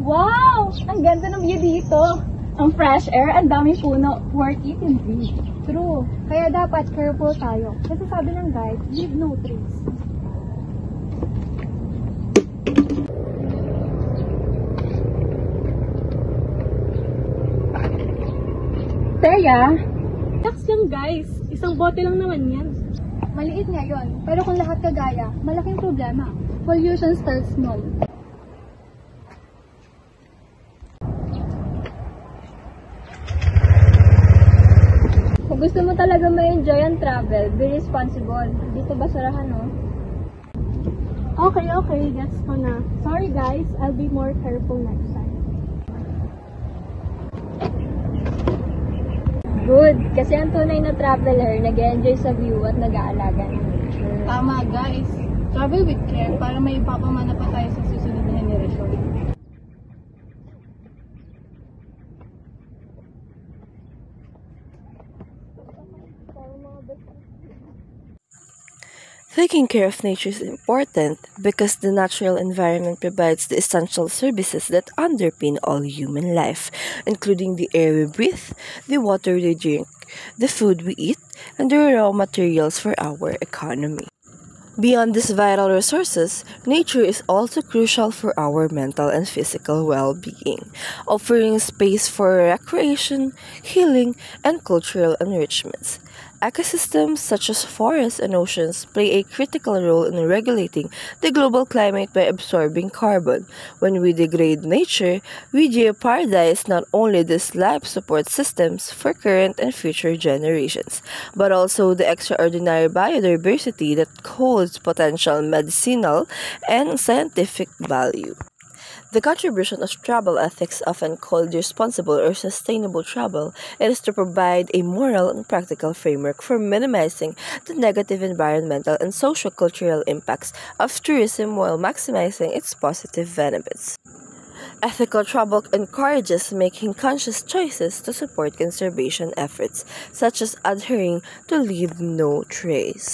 Wow! Ang ganda ng view dito. Ang fresh air, ang daming puno. Worth it and breathe. True. Kaya dapat careful tayo. Kasi sabi ng guide, leave no trace. Teya, Relax lang guys. Isang bote lang naman yan. Maliit nga yun. Pero kung lahat kagaya, malaking problema. Pollution starts small. kung gusto mo talaga ma-enjoy ang travel, be responsible. Dito basurahan, no? Okay. Gets ko na. Sorry guys, I'll be more careful next time. Good, kasi ang tunay na traveler, nag-enjoy sa view at nag-aalaga ng nature. Tama guys. Travel with care para may ipapamana pa tayo sa susunod na henerasyon. Taking care of nature is important because the natural environment provides the essential services that underpin all human life, including the air we breathe, the water we drink, the food we eat, and the raw materials for our economy. Beyond these vital resources, nature is also crucial for our mental and physical well-being, offering space for recreation, healing, and cultural enrichments. Ecosystems such as forests and oceans play a critical role in regulating the global climate by absorbing carbon. When we degrade nature, we jeopardize not only these life support systems for current and future generations, but also the extraordinary biodiversity that holds potential medicinal and scientific value. The contribution of travel ethics, often called responsible or sustainable travel, is to provide a moral and practical framework for minimizing the negative environmental and socio-cultural impacts of tourism while maximizing its positive benefits. Ethical travel encourages making conscious choices to support conservation efforts, such as adhering to leave no trace.